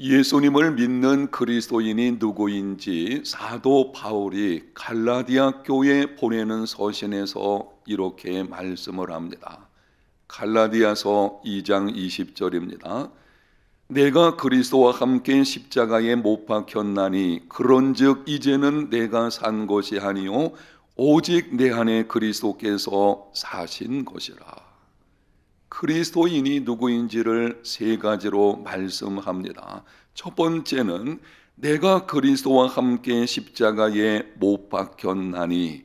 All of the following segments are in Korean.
예수님을 믿는 그리스도인이 누구인지 사도 바울이 갈라디아 교회에 보내는 서신에서 이렇게 말씀을 합니다. 갈라디아서 2장 20절입니다. 내가 그리스도와 함께 십자가에 못 박혔나니 그런즉 이제는 내가 산 것이 아니요 오직 내 안에 그리스도께서 사신 것이라. 그리스도인이 누구인지를 세 가지로 말씀합니다. 첫 번째는 내가 그리스도와 함께 십자가에 못 박혔나니,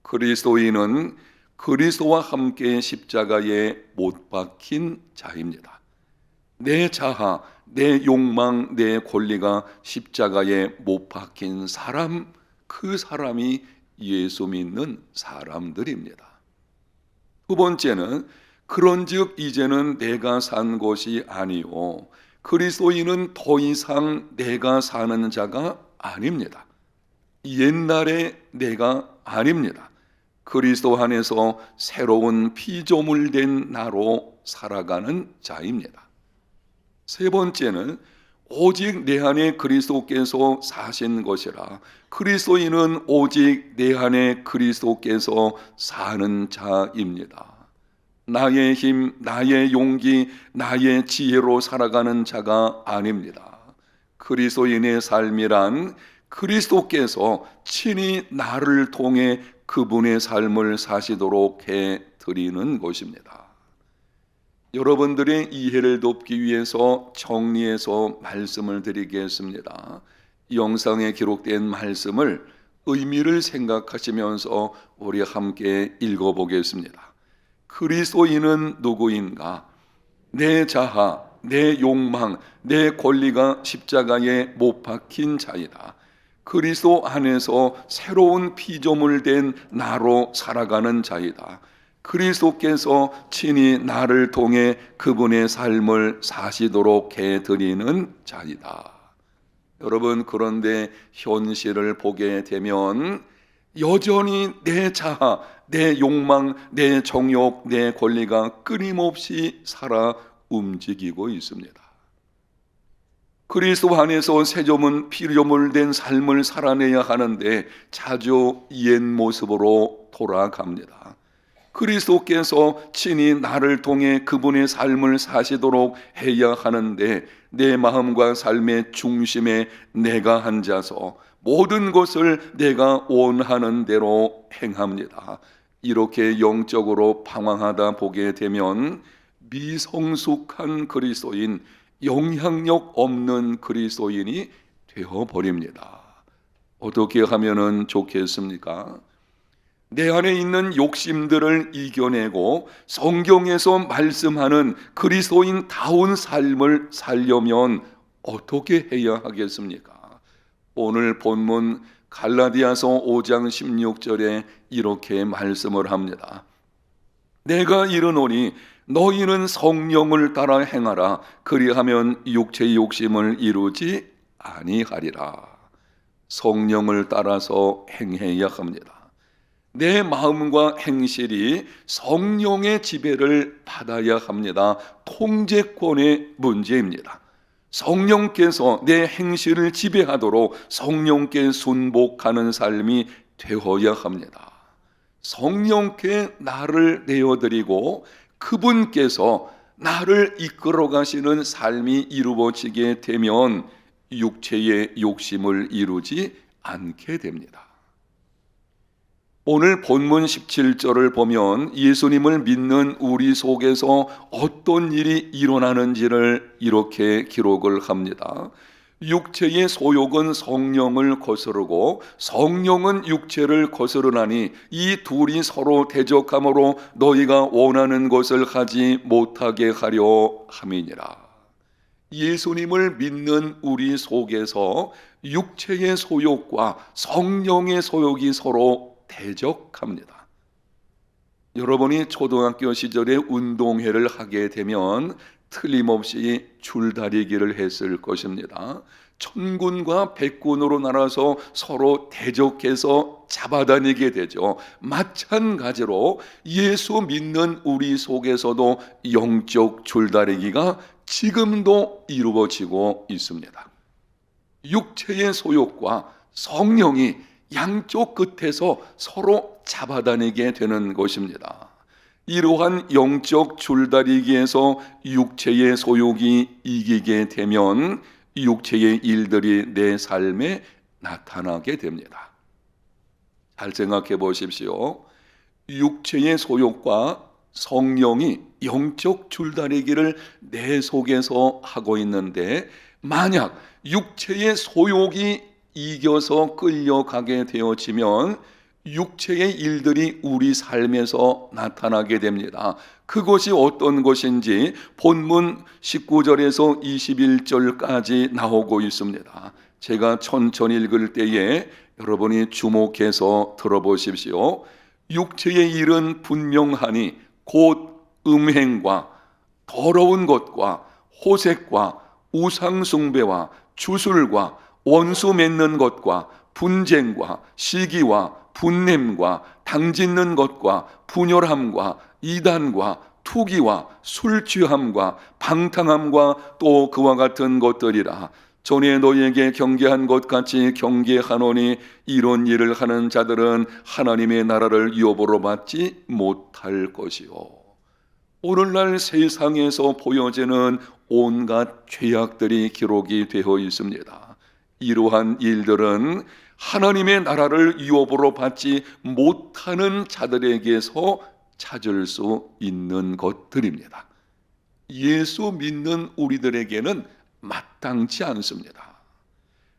그리스도인은 그리스도와 함께 십자가에 못 박힌 자입니다. 내 자아, 내 욕망, 내 권리가 십자가에 못 박힌 사람, 그 사람이 예수 믿는 사람들입니다. 두 번째는 그런즉 이제는 내가 산 것이 아니요 그리스도인은 더 이상 내가 사는 자가 아닙니다. 옛날에 내가 아닙니다. 그리스도 안에서 새로운 피조물 된 나로 살아가는 자입니다. 세 번째는 오직 내 안에 그리스도께서 사신 것이라. 그리스도인은 오직 내 안에 그리스도께서 사는 자입니다. 나의 힘, 나의 용기, 나의 지혜로 살아가는 자가 아닙니다. 그리스도인의 삶이란 그리스도께서 친히 나를 통해 그분의 삶을 사시도록 해 드리는 것입니다. 여러분들의 이해를 돕기 위해서 정리해서 말씀을 드리겠습니다. 영상에 기록된 말씀을 의미를 생각하시면서 우리 함께 읽어보겠습니다. 그리스도인은 누구인가? 내 자아, 내 욕망, 내 권리가 십자가에 못 박힌 자이다. 그리스도 안에서 새로운 피조물 된 나로 살아가는 자이다. 그리스도께서 친히 나를 통해 그분의 삶을 사시도록 해드리는 자이다. 여러분, 그런데 현실을 보게 되면 여전히 내 자아, 내 욕망, 내 정욕, 내 권리가 끊임없이 살아 움직이고 있습니다. 그리스도 안에서 새조문 피조물 된 삶을 살아내야 하는데 자주 옛 모습으로 돌아갑니다. 그리스도께서 친히 나를 통해 그분의 삶을 사시도록 해야 하는데 내 마음과 삶의 중심에 내가 앉아서 모든 것을 내가 원하는 대로 행합니다. 이렇게 영적으로 방황하다 보게 되면 미성숙한 그리스도인, 영향력 없는 그리스도인이 되어버립니다. 어떻게 하면 좋겠습니까? 내 안에 있는 욕심들을 이겨내고 성경에서 말씀하는 그리스도인다운 삶을 살려면 어떻게 해야 하겠습니까? 오늘 본문 갈라디아서 5장 16절에 이렇게 말씀을 합니다. 내가 이르노니 너희는 성령을 따라 행하라. 그리하면 육체의 욕심을 이루지 아니하리라. 성령을 따라서 행해야 합니다. 내 마음과 행실이 성령의 지배를 받아야 합니다. 통제권의 문제입니다. 성령께서 내 행실을 지배하도록 성령께 순복하는 삶이 되어야 합니다. 성령께 나를 내어드리고 그분께서 나를 이끌어 가시는 삶이 이루어지게 되면 육체의 욕심을 이루지 않게 됩니다. 오늘 본문 17절을 보면 예수님을 믿는 우리 속에서 어떤 일이 일어나는지를 이렇게 기록을 합니다. 육체의 소욕은 성령을 거스르고 성령은 육체를 거스르나니 이 둘이 서로 대적함으로 너희가 원하는 것을 하지 못하게 하려 함이니라. 예수님을 믿는 우리 속에서 육체의 소욕과 성령의 소욕이 서로 대적합니다. 여러분이 초등학교 시절에 운동회를 하게 되면 틀림없이 줄다리기를 했을 것입니다. 천군과 백군으로 나눠서 서로 대적해서 잡아다니게 되죠. 마찬가지로 예수 믿는 우리 속에서도 영적 줄다리기가 지금도 이루어지고 있습니다. 육체의 소욕과 성령이 양쪽 끝에서 서로 잡아다니게 되는 것입니다. 이러한 영적 줄다리기에서 육체의 소욕이 이기게 되면 육체의 일들이 내 삶에 나타나게 됩니다. 잘 생각해 보십시오. 육체의 소욕과 성령이 영적 줄다리기를 내 속에서 하고 있는데, 만약 육체의 소욕이 이겨서 끌려가게 되어지면 육체의 일들이 우리 삶에서 나타나게 됩니다. 그것이 어떤 것인지 본문 19절에서 21절까지 나오고 있습니다. 제가 천천히 읽을 때에 여러분이 주목해서 들어보십시오. 육체의 일은 분명하니 곧 음행과 더러운 것과 호색과 우상숭배와 주술과 원수 맺는 것과 분쟁과 시기와 분냄과 당짓는 것과 분열함과 이단과 투기와 술 취함과 방탕함과 또 그와 같은 것들이라. 전에 너희에게 경계한 것 같이 경계하노니 이런 일을 하는 자들은 하나님의 나라를 유업으로 받지 못할 것이요. 오늘날 세상에서 보여지는 온갖 죄악들이 기록이 되어 있습니다. 이러한 일들은 하나님의 나라를 유업으로 받지 못하는 자들에게서 찾을 수 있는 것들입니다. 예수 믿는 우리들에게는 마땅치 않습니다.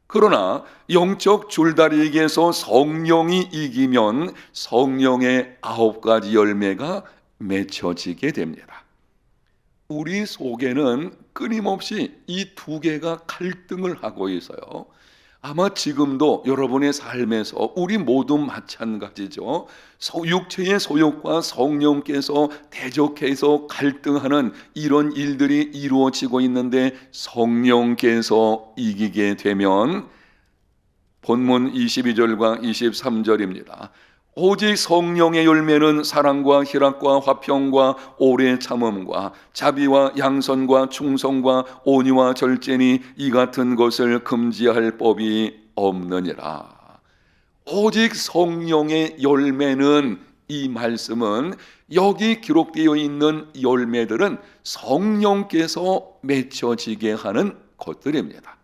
그러나 영적 줄다리기에서 성령이 이기면 성령의 9가지 열매가 맺혀지게 됩니다. 우리 속에는 끊임없이 이 두 개가 갈등을 하고 있어요. 아마 지금도 여러분의 삶에서 우리 모두 마찬가지죠. 육체의 소욕과 성령께서 대적해서 갈등하는 이런 일들이 이루어지고 있는데, 성령께서 이기게 되면 본문 22절과 23절입니다. 오직 성령의 열매는 사랑과 희락과 화평과 오래 참음과 자비와 양선과 충성과 온유와 절제니 이 같은 것을 금지할 법이 없느니라. 오직 성령의 열매는, 이 말씀은 여기 기록되어 있는 열매들은 성령께서 맺혀지게 하는 것들입니다.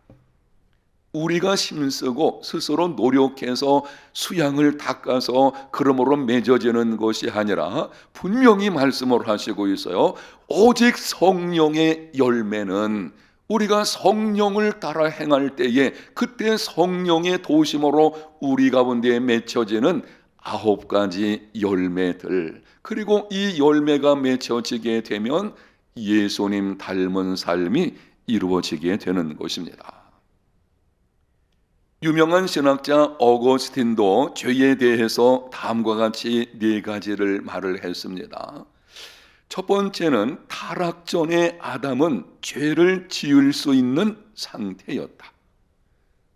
우리가 힘쓰고 스스로 노력해서 수양을 닦아서 그러므로 맺어지는 것이 아니라 분명히 말씀을 하시고 있어요. 오직 성령의 열매는 우리가 성령을 따라 행할 때에 그때 성령의 도심으로 우리 가운데 맺혀지는 9가지 열매들, 그리고 이 열매가 맺혀지게 되면 예수님 닮은 삶이 이루어지게 되는 것입니다. 유명한 신학자 어거스틴도 죄에 대해서 다음과 같이 4가지를 말을 했습니다. 첫 번째는 타락 전에 아담은 죄를 지을 수 있는 상태였다.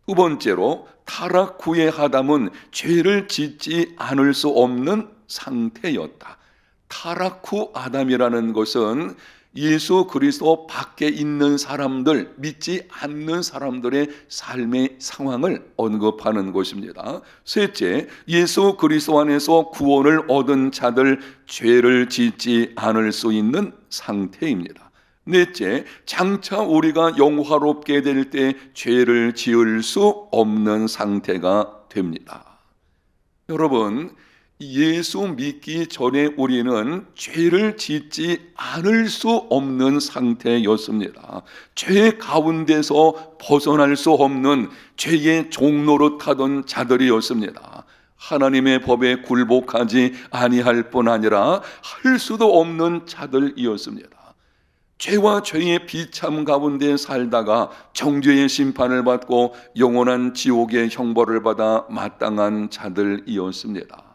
두 번째로 타락 후의 아담은 죄를 짓지 않을 수 없는 상태였다. 타락 후 아담이라는 것은 예수 그리스도 밖에 있는 사람들, 믿지 않는 사람들의 삶의 상황을 언급하는 것입니다. 셋째, 예수 그리스도 안에서 구원을 얻은 자들, 죄를 짓지 않을 수 있는 상태입니다. 넷째, 장차 우리가 영화롭게 될 때 죄를 지을 수 없는 상태가 됩니다. 여러분, 예수 믿기 전에 우리는 죄를 짓지 않을 수 없는 상태였습니다. 죄 가운데서 벗어날 수 없는 죄의 종노릇하던 자들이었습니다. 하나님의 법에 굴복하지 아니할 뿐 아니라 할 수도 없는 자들이었습니다. 죄와 죄의 비참 가운데 살다가 정죄의 심판을 받고 영원한 지옥의 형벌을 받아 마땅한 자들이었습니다.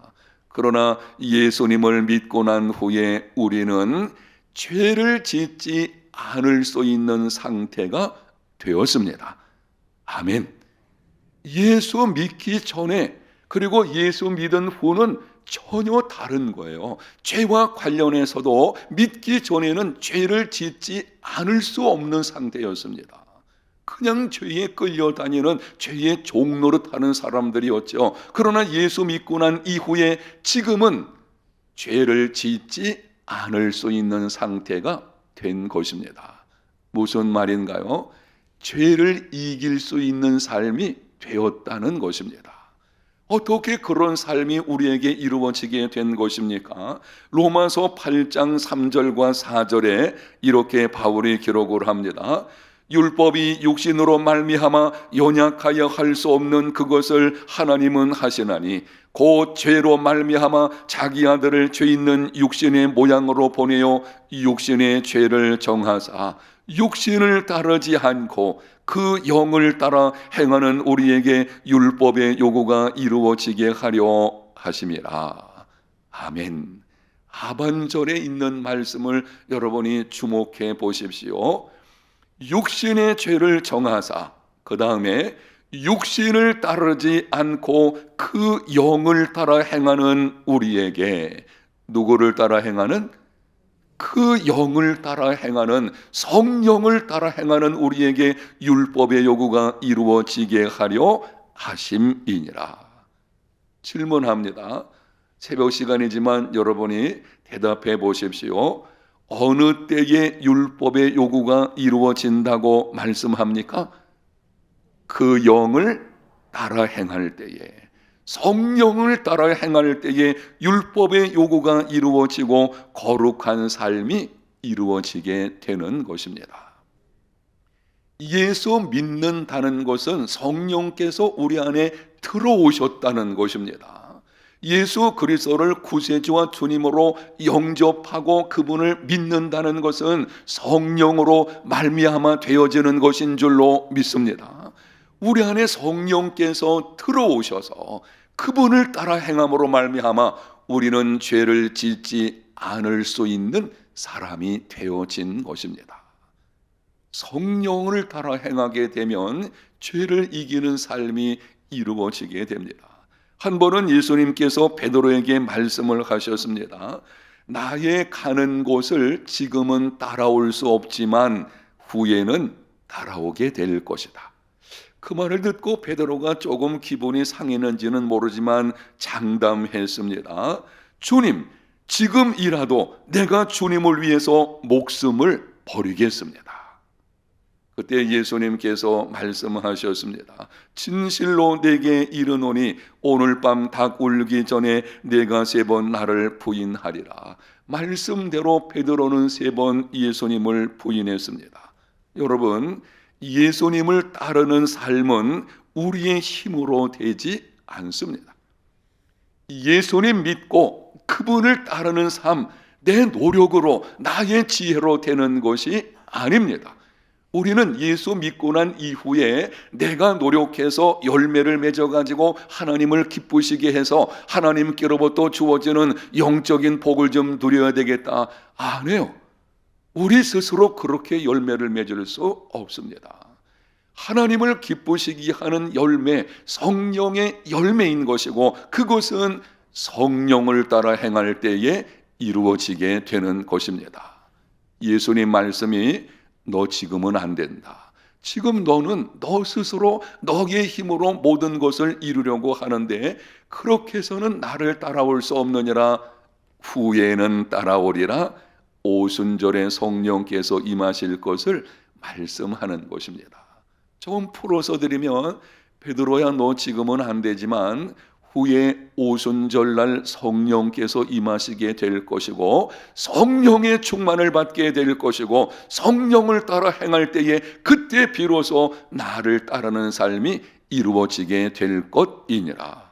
그러나 예수님을 믿고 난 후에 우리는 죄를 짓지 않을 수 있는 상태가 되었습니다. 아멘. 예수 믿기 전에 그리고 예수 믿은 후는 전혀 다른 거예요. 죄와 관련해서도 믿기 전에는 죄를 짓지 않을 수 없는 상태였습니다. 그냥 죄에 끌려다니는 죄의 종노릇하는 사람들이었죠. 그러나 예수 믿고 난 이후에 지금은 죄를 짓지 않을 수 있는 상태가 된 것입니다. 무슨 말인가요? 죄를 이길 수 있는 삶이 되었다는 것입니다. 어떻게 그런 삶이 우리에게 이루어지게 된 것입니까? 로마서 8장 3절과 4절에 이렇게 바울이 기록을 합니다. 율법이 육신으로 말미암아 연약하여 할 수 없는 그것을 하나님은 하시나니 곧 죄로 말미암아 자기 아들을 죄 있는 육신의 모양으로 보내어 육신의 죄를 정하사 육신을 따르지 않고 그 영을 따라 행하는 우리에게 율법의 요구가 이루어지게 하려 하심이라. 아멘. 하반절에 있는 말씀을 여러분이 주목해 보십시오. 육신의 죄를 정하사, 그 다음에 육신을 따르지 않고 그 영을 따라 행하는 우리에게, 누구를 따라 행하는? 그 영을 따라 행하는, 성령을 따라 행하는 우리에게 율법의 요구가 이루어지게 하려 하심이니라. 질문합니다. 새벽 시간이지만 여러분이 대답해 보십시오. 어느 때에 율법의 요구가 이루어진다고 말씀합니까? 그 영을 따라 행할 때에, 성령을 따라 행할 때에 율법의 요구가 이루어지고 거룩한 삶이 이루어지게 되는 것입니다. 예수 믿는다는 것은 성령께서 우리 안에 들어오셨다는 것입니다. 예수 그리스도를 구세주와 주님으로 영접하고 그분을 믿는다는 것은 성령으로 말미암아 되어지는 것인 줄로 믿습니다. 우리 안에 성령께서 들어오셔서 그분을 따라 행함으로 말미암아 우리는 죄를 짓지 않을 수 있는 사람이 되어진 것입니다. 성령을 따라 행하게 되면 죄를 이기는 삶이 이루어지게 됩니다. 한 번은 예수님께서 베드로에게 말씀을 하셨습니다. 나의 가는 곳을 지금은 따라올 수 없지만 후에는 따라오게 될 것이다. 그 말을 듣고 베드로가 조금 기분이 상했는지는 모르지만 장담했습니다. 주님, 지금이라도 내가 주님을 위해서 목숨을 버리겠습니다. 그때 예수님께서 말씀하셨습니다. 진실로 내게 이르노니 오늘 밤 닭 울기 전에 내가 3번 나를 부인하리라. 말씀대로 베드로는 3번 예수님을 부인했습니다. 여러분, 예수님을 따르는 삶은 우리의 힘으로 되지 않습니다. 예수님 믿고 그분을 따르는 삶, 내 노력으로 나의 지혜로 되는 것이 아닙니다. 우리는 예수 믿고 난 이후에 내가 노력해서 열매를 맺어가지고 하나님을 기쁘시게 해서 하나님께로부터 주어지는 영적인 복을 좀 누려야 되겠다. 안 해요. 우리 스스로 그렇게 열매를 맺을 수 없습니다. 하나님을 기쁘시게 하는 열매, 성령의 열매인 것이고 그것은 성령을 따라 행할 때에 이루어지게 되는 것입니다. 예수님 말씀이 너 지금은 안 된다. 지금 너는 너 스스로 너의 힘으로 모든 것을 이루려고 하는데 그렇게 해서는 나를 따라올 수 없느니라. 후에는 따라오리라. 오순절에 성령께서 임하실 것을 말씀하는 것입니다. 조금 풀어서 드리면 베드로야 너 지금은 안 되지만 후에 오순절날 성령께서 임하시게 될 것이고 성령의 충만을 받게 될 것이고 성령을 따라 행할 때에 그때 비로소 나를 따르는 삶이 이루어지게 될 것이니라.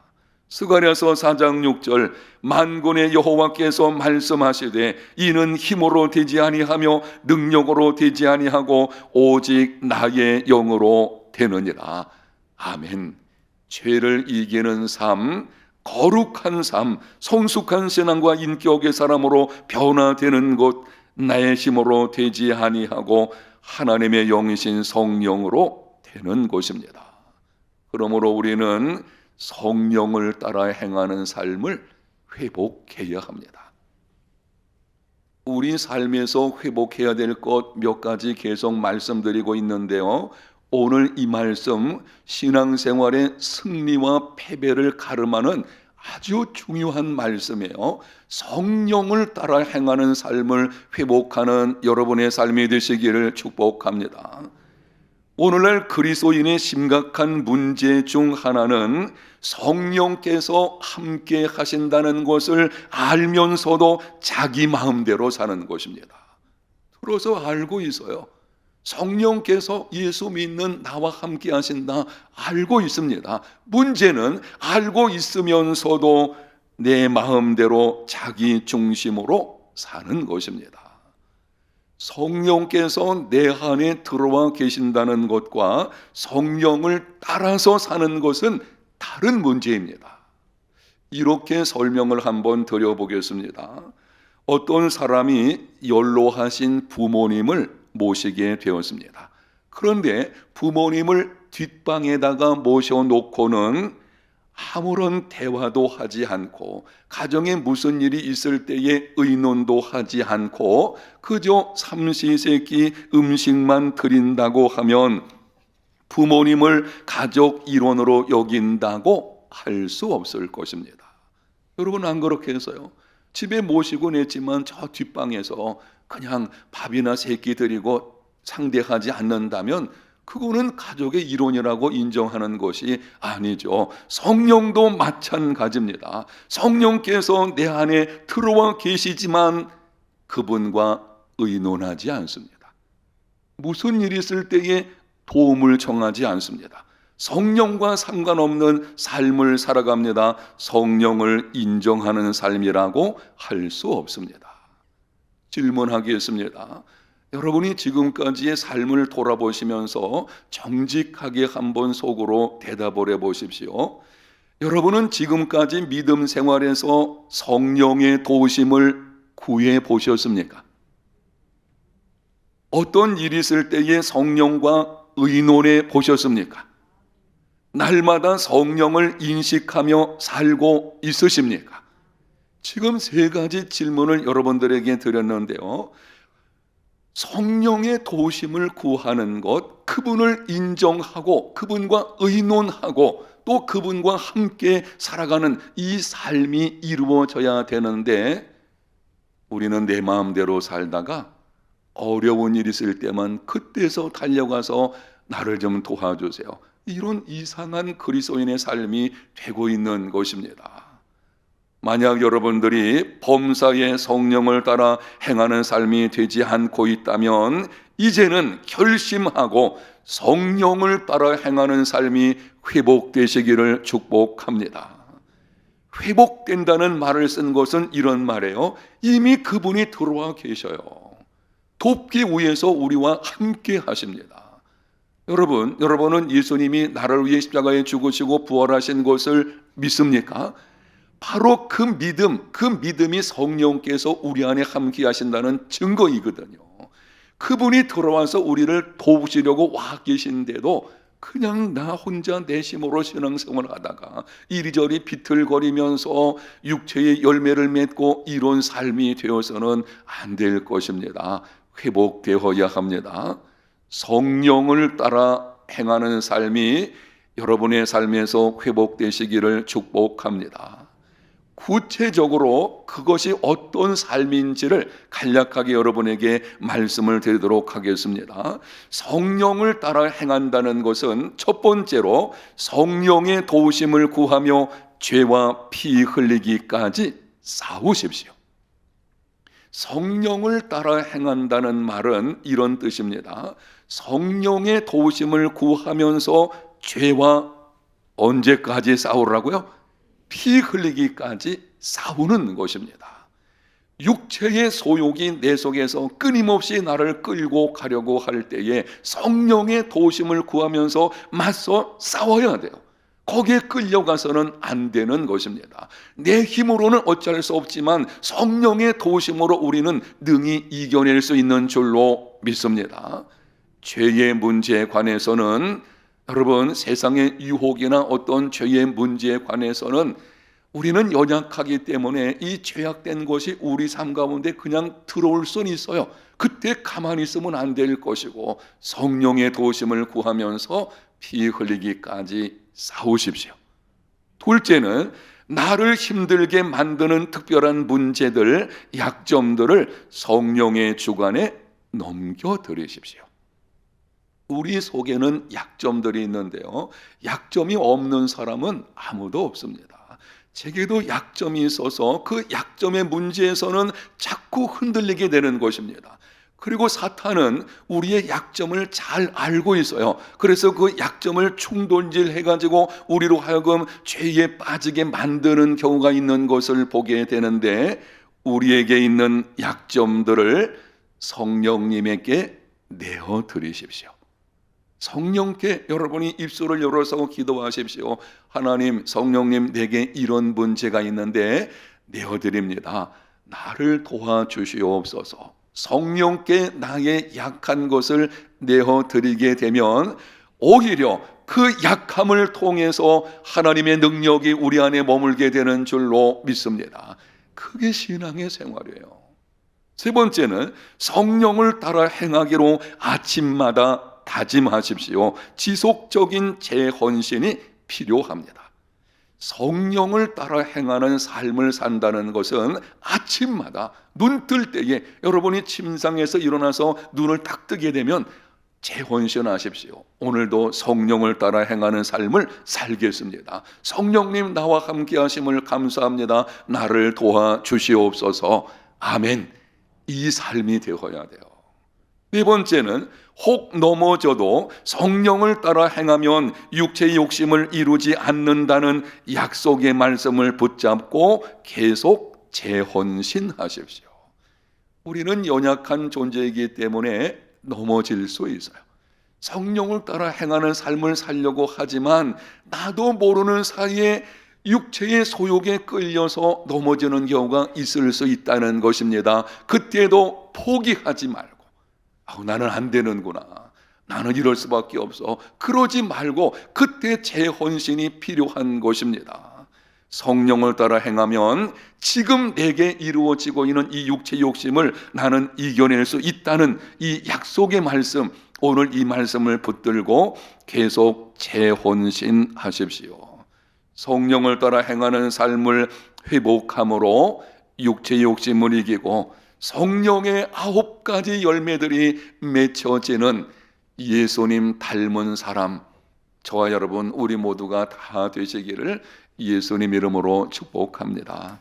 스가랴서 4장 6절 만군의 여호와께서 말씀하시되 이는 힘으로 되지 아니하며 능력으로 되지 아니하고 오직 나의 영으로 되느니라. 아멘. 죄를 이기는 삶, 거룩한 삶, 성숙한 신앙과 인격의 사람으로 변화되는 것 나의 힘으로 되지 아니하고 하나님의 영이신 성령으로 되는 것입니다. 그러므로 우리는 성령을 따라 행하는 삶을 회복해야 합니다. 우리 삶에서 회복해야 될 것 몇 가지 계속 말씀드리고 있는데요. 오늘 이 말씀 신앙생활의 승리와 패배를 가름하는 아주 중요한 말씀이에요. 성령을 따라 행하는 삶을 회복하는 여러분의 삶이 되시기를 축복합니다. 오늘날 그리스도인의 심각한 문제 중 하나는 성령께서 함께 하신다는 것을 알면서도 자기 마음대로 사는 것입니다. 들어서 알고 있어요. 성령께서 예수 믿는 나와 함께 하신다 알고 있습니다. 문제는 알고 있으면서도 내 마음대로 자기 중심으로 사는 것입니다. 성령께서 내 안에 들어와 계신다는 것과 성령을 따라서 사는 것은 다른 문제입니다. 이렇게 설명을 한번 드려보겠습니다. 어떤 사람이 연로하신 부모님을 모시게 되었습니다. 그런데 부모님을 뒷방에다가 모셔놓고는 아무런 대화도 하지 않고 가정에 무슨 일이 있을 때에 의논도 하지 않고 그저 삼시세끼 음식만 드린다고 하면 부모님을 가족 일원으로 여긴다고 할 수 없을 것입니다. 여러분 안 그렇게 해서요. 집에 모시고 냈지만 저 뒷방에서 그냥 밥이나 세끼 드리고 상대하지 않는다면 그거는 가족의 일원이라고 인정하는 것이 아니죠. 성령도 마찬가지입니다. 성령께서 내 안에 들어와 계시지만 그분과 의논하지 않습니다. 무슨 일이 있을 때에 도움을 청하지 않습니다. 성령과 상관없는 삶을 살아갑니다. 성령을 인정하는 삶이라고 할 수 없습니다. 질문하겠습니다. 여러분이 지금까지의 삶을 돌아보시면서 정직하게 한번 속으로 대답을 해보십시오. 여러분은 지금까지 믿음 생활에서 성령의 도우심을 구해 보셨습니까? 어떤 일이 있을 때에 성령과 의논해 보셨습니까? 날마다 성령을 인식하며 살고 있으십니까? 지금 세 가지 질문을 여러분들에게 드렸는데요. 성령의 도우심을 구하는 것, 그분을 인정하고 그분과 의논하고 또 그분과 함께 살아가는 이 삶이 이루어져야 되는데 우리는 내 마음대로 살다가 어려운 일이 있을 때만 그때서 달려가서 나를 좀 도와주세요. 이런 이상한 그리스도인의 삶이 되고 있는 것입니다. 만약 여러분들이 범사의 성령을 따라 행하는 삶이 되지 않고 있다면 이제는 결심하고 성령을 따라 행하는 삶이 회복되시기를 축복합니다. 회복된다는 말을 쓴 것은 이런 말이에요. 이미 그분이 들어와 계셔요. 돕기 위해서 우리와 함께 하십니다. 여러분은 예수님이 나를 위해 십자가에 죽으시고 부활하신 것을 믿습니까? 바로 그 믿음이 성령께서 우리 안에 함께 하신다는 증거이거든요. 그분이 들어와서 우리를 도우시려고 와 계신데도 그냥 나 혼자 내 힘으로 신앙생활을 하다가 이리저리 비틀거리면서 육체의 열매를 맺고 이런 삶이 되어서는 안 될 것입니다. 회복되어야 합니다. 성령을 따라 행하는 삶이 여러분의 삶에서 회복되시기를 축복합니다. 구체적으로 그것이 어떤 삶인지를 간략하게 여러분에게 말씀을 드리도록 하겠습니다. 성령을 따라 행한다는 것은 첫 번째로 성령의 도우심을 구하며 죄와 피 흘리기까지 싸우십시오. 성령을 따라 행한다는 말은 이런 뜻입니다. 성령의 도우심을 구하면서 죄와 언제까지 싸우라고요? 피 흘리기까지 싸우는 것입니다. 육체의 소욕이 내 속에서 끊임없이 나를 끌고 가려고 할 때에 성령의 도우심을 구하면서 맞서 싸워야 돼요. 거기에 끌려가서는 안 되는 것입니다. 내 힘으로는 어쩔 수 없지만 성령의 도우심으로 우리는 능히 이겨낼 수 있는 줄로 믿습니다. 죄의 문제에 관해서는 여러분 세상의 유혹이나 어떤 죄의 문제에 관해서는 우리는 연약하기 때문에 이 죄악된 것이 우리 삶 가운데 그냥 들어올 수는 있어요. 그때 가만히 있으면 안 될 것이고 성령의 도우심을 구하면서 피 흘리기까지 싸우십시오. 둘째는 나를 힘들게 만드는 특별한 문제들, 약점들을 성령의 주관에 넘겨드리십시오. 우리 속에는 약점들이 있는데요, 약점이 없는 사람은 아무도 없습니다. 제게도 약점이 있어서 그 약점의 문제에서는 자꾸 흔들리게 되는 것입니다. 그리고 사탄은 우리의 약점을 잘 알고 있어요. 그래서 그 약점을 충돌질해가지고 우리로 하여금 죄에 빠지게 만드는 경우가 있는 것을 보게 되는데, 우리에게 있는 약점들을 성령님에게 내어드리십시오. 성령께 여러분이 입술을 열어서 기도하십시오. 하나님, 성령님, 내게 이런 문제가 있는데 내어드립니다. 나를 도와주시옵소서. 성령께 나의 약한 것을 내어드리게 되면 오히려 그 약함을 통해서 하나님의 능력이 우리 안에 머물게 되는 줄로 믿습니다. 그게 신앙의 생활이에요. 세 번째는 성령을 따라 행하기로 아침마다 다짐하십시오. 지속적인 재헌신이 필요합니다. 성령을 따라 행하는 삶을 산다는 것은 아침마다 눈 뜰 때에 여러분이 침상에서 일어나서 눈을 딱 뜨게 되면 재헌신하십시오. 오늘도 성령을 따라 행하는 삶을 살겠습니다. 성령님 나와 함께 하심을 감사합니다. 나를 도와주시옵소서. 아멘. 이 삶이 되어야 돼요. 네 번째는 혹 넘어져도 성령을 따라 행하면 육체의 욕심을 이루지 않는다는 약속의 말씀을 붙잡고 계속 재헌신하십시오. 우리는 연약한 존재이기 때문에 넘어질 수 있어요. 성령을 따라 행하는 삶을 살려고 하지만 나도 모르는 사이에 육체의 소욕에 끌려서 넘어지는 경우가 있을 수 있다는 것입니다. 그때도 포기하지 말고 나는 안 되는구나, 나는 이럴 수밖에 없어, 그러지 말고 그때 재헌신이 필요한 것입니다. 성령을 따라 행하면 지금 내게 이루어지고 있는 이 육체의 욕심을 나는 이겨낼 수 있다는 이 약속의 말씀, 오늘 이 말씀을 붙들고 계속 재헌신하십시오. 성령을 따라 행하는 삶을 회복함으로 육체의 욕심을 이기고 성령의 9가지 열매들이 맺혀지는 예수님 닮은 사람, 저와 여러분 우리 모두가 다 되시기를 예수님 이름으로 축복합니다.